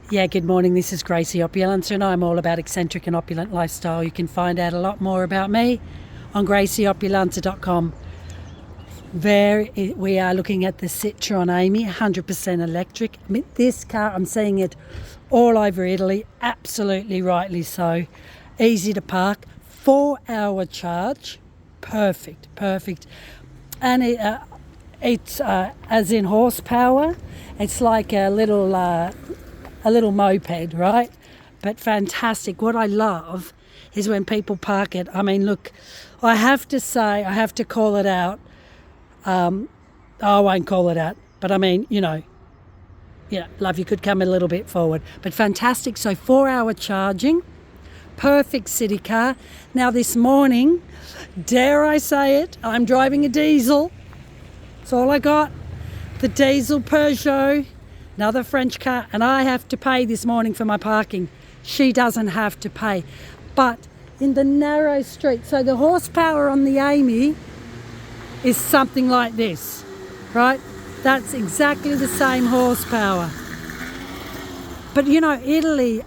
Yeah, good morning. This is Gracie Opulence, and I'm all about eccentric and opulent lifestyle. You can find out a lot more about me on gracieopulence.com. There we are looking at the Citroen Amy, 100% electric. I mean, this car, I'm seeing it all over Italy, absolutely rightly so. Easy to park, 4-hour charge, perfect. And it's as in horsepower, it's like a little moped, right? But fantastic. What I love is when people park it. I mean, look, I have to call it out. I won't call it out, but I mean, love, you could come a little bit forward. But fantastic. So 4-hour charging, perfect city car. Now this morning, dare I say it, I'm driving a diesel. That's all I got. The diesel Peugeot, another French car, and I have to pay this morning for my parking. She doesn't have to pay. But in the narrow street, so the horsepower on the Amy is something like this, right? That's exactly the same horsepower. But Italy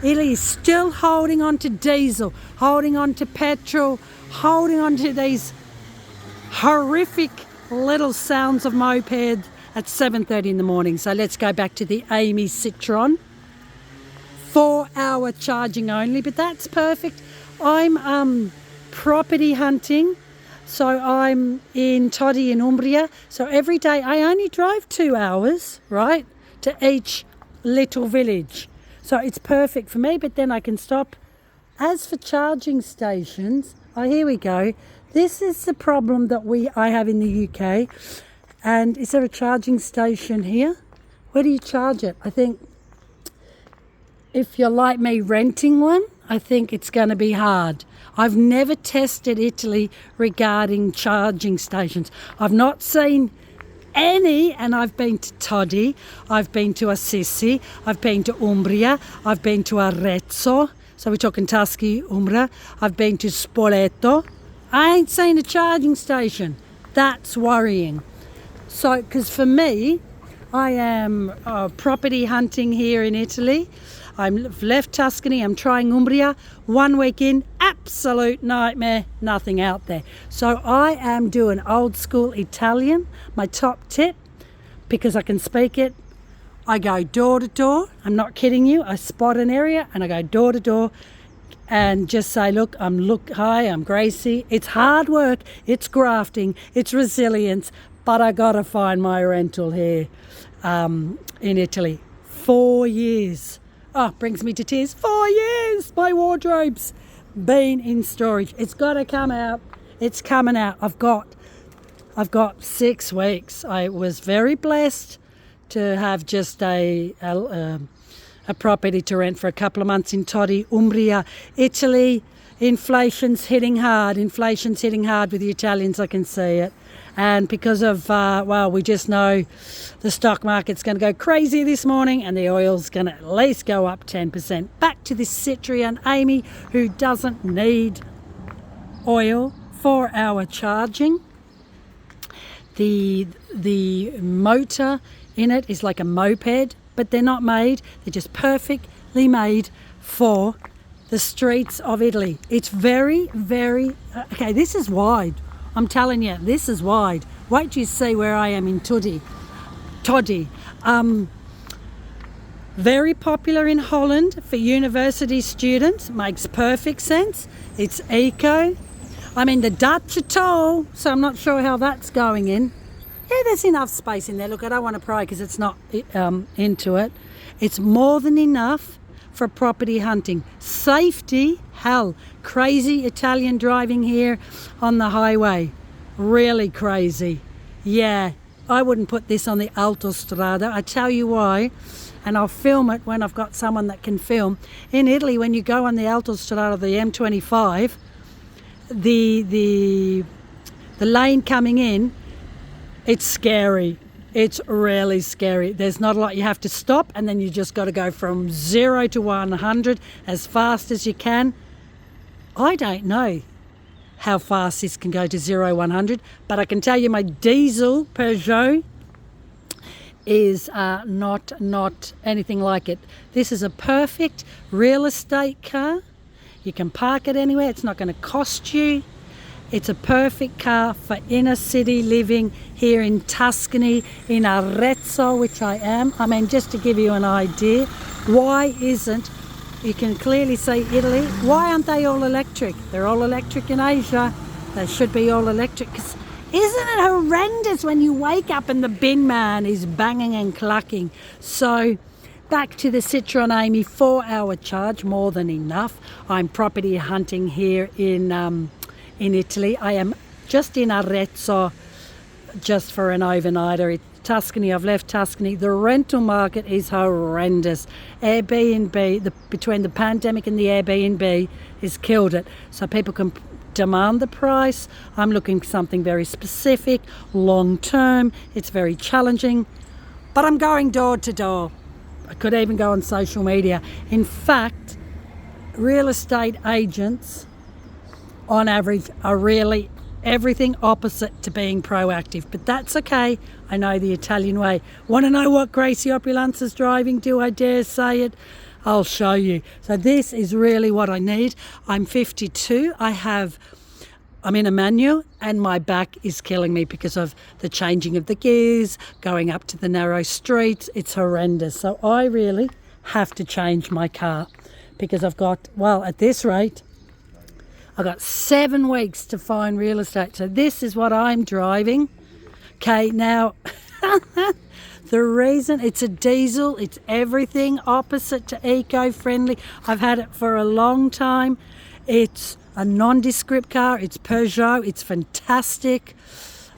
is still holding on to diesel, holding on to petrol, holding on to these horrific little sounds of moped at 7:30 in the morning. So let's go back to the Amy Citroen. 4-hour charging only, but that's perfect. I'm property hunting, so I'm in Todi in Umbria. So every day I only drive 2 hours, right, to each little village. So it's perfect for me, but then I can stop. As for charging stations, here we go. This is the problem that I have in the UK. And is there a charging station here? Where do you charge it? I think if you're like me renting one, I think it's going to be hard. I've never tested Italy regarding charging stations. I've not seen any, and I've been to Todi, I've been to Assisi, I've been to Umbria, I've been to Arezzo, so we're talking Tuscany, Umbria, I've been to Spoleto. I ain't seen a charging station. That's worrying. So, because for me, I am property hunting here in Italy. I've left Tuscany, I'm trying Umbria. 1 week in, absolute nightmare, nothing out there. So I am doing old school Italian. My top tip, because I can speak it, I go door to door. I'm not kidding you. I spot an area and I go door to door and just say, hi, I'm Gracie. It's hard work, it's grafting, it's resilience, but I got to find my rental here in Italy. 4 years. Oh, brings me to tears. 4 years. My wardrobe's been in storage. It's got to come out. It's coming out. I've got 6 weeks. I was very blessed to have just a property to rent for a couple of months in Todi, Umbria, Italy. Inflation's hitting hard with the Italians. I can see it. And because of, we just know the stock market's going to go crazy this morning and the oil's going to at least go up 10%. Back to this Citroen Amy, who doesn't need oil. 4-hour charging. The motor in it is like a moped, but they're not made. They're just perfectly made for the streets of Italy. It's very, very... Okay, this is wide. I'm telling you, this is wide. Wait till you see where I am in Todi. Very popular in Holland for university students. Makes perfect sense. It's eco. I mean, the Dutch are tall, so I'm not sure how that's going in. Yeah, there's enough space in there. Look, I don't want to pry because it's not into it. It's more than enough for property hunting. Safety, hell, crazy Italian driving here on the highway. Really crazy. Yeah, I wouldn't put this on the Autostrada. I tell you why, and I'll film it when I've got someone that can film. In Italy, when you go on the Autostrada, the M25, the lane coming in, it's scary. It's really scary. There's not a lot. You have to stop and then you just got to go from 0 to 100 as fast as you can. I don't know how fast this can go to 0, 100, but I can tell you my diesel Peugeot is not anything like it. This is a perfect real estate car. You can park it anywhere. It's not going to cost you. It's a perfect car for inner city living here in Tuscany, in Arezzo, which I am. I mean, just to give you an idea, why isn't, you can clearly see Italy, why aren't they all electric? They're all electric in Asia. They should be all electric. 'Cause isn't it horrendous when you wake up and the bin man is banging and clucking? So back to the Citroen Amy 4-hour charge, more than enough. I'm property hunting here in Italy. I am just in Arezzo, just for an overnighter. Tuscany, I've left Tuscany. The rental market is horrendous. Airbnb, between the pandemic and the Airbnb, has killed it. So people can demand the price. I'm looking for something very specific, long term. It's very challenging, but I'm going door to door. I could even go on social media. In fact, real estate agents on average are really everything opposite to being proactive, but that's okay. I know the Italian way. Want to know what Gracie Opulenza's driving? Do I dare say it? I'll show you. So this is really what I need. I'm 52. I'm in a manual and my back is killing me because of the changing of the gears, going up to the narrow streets. It's horrendous. So I really have to change my car because I've got, well, at this rate, I've got 7 weeks to find real estate. So this is what I'm driving. Okay, now, the reason it's a diesel, it's everything opposite to eco-friendly. I've had it for a long time. It's a nondescript car. It's Peugeot. It's fantastic.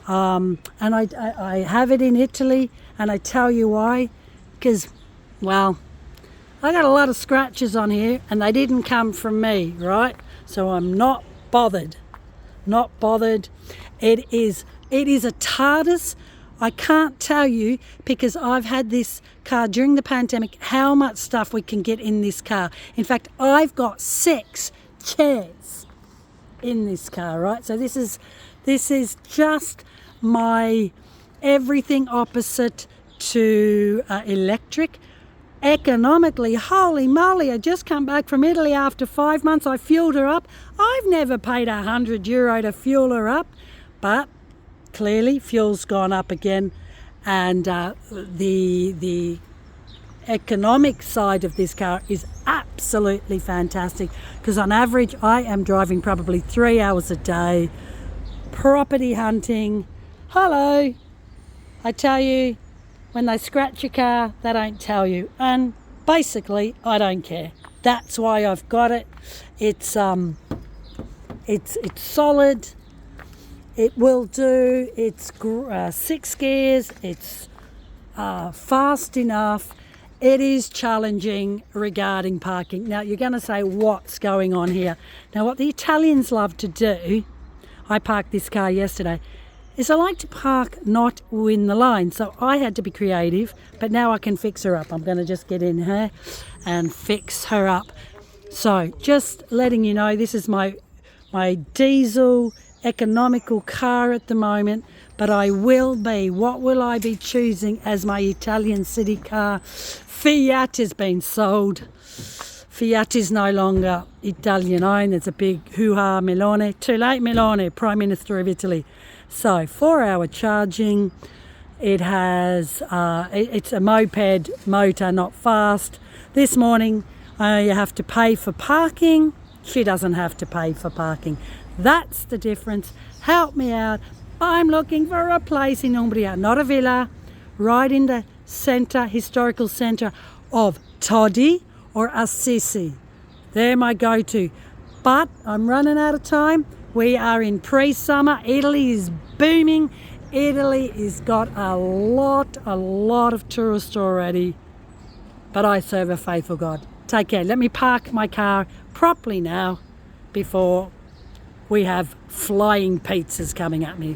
And I have it in Italy, and I tell you why. Because, well, I got a lot of scratches on here, and they didn't come from me, right? So I'm not bothered. Not bothered. It is a TARDIS. I can't tell you, because I've had this car during the pandemic, how much stuff we can get in this car. In fact, I've got 6 chairs in this car, right? So this is just my everything opposite to electric. Economically, holy moly, I just come back from Italy after 5 months. I fueled her up. I've never paid €100 to fuel her up, but clearly fuel's gone up again, and the economic side of this car is absolutely fantastic, because on average I am driving probably 3 hours a day, property hunting. Hello, I tell you, when they scratch your car, they don't tell you, and basically I don't care. That's why I've got it. It's solid. It will do. It's 6 gears. It's fast enough. It is challenging regarding parking. Now you're going to say, what's going on here? Now what the Italians love to do, I parked this car yesterday, is I like to park not in the line. So I had to be creative, but now I can fix her up. I'm going to just get in here and fix her up. So just letting you know, this is my diesel economical car at the moment, but I will be, what will I be choosing as my Italian city car? Fiat has been sold. Fiat is no longer Italian owned. There's a big hoo-ha. Meloni, too late Meloni, Prime Minister of Italy. So 4-hour charging. It has, it's a moped motor, not fast. This morning you have to pay for parking. She doesn't have to pay for parking. That's the difference. Help me out. I'm looking for a place in Umbria, not a villa, right in the centre, historical centre of Todi or Assisi. They're my go-to. But I'm running out of time. We are in pre-summer. Italy is booming. Italy has got a lot of tourists already. But I serve a faithful God. Take care. Let me park my car properly now before we have flying pizzas coming at me.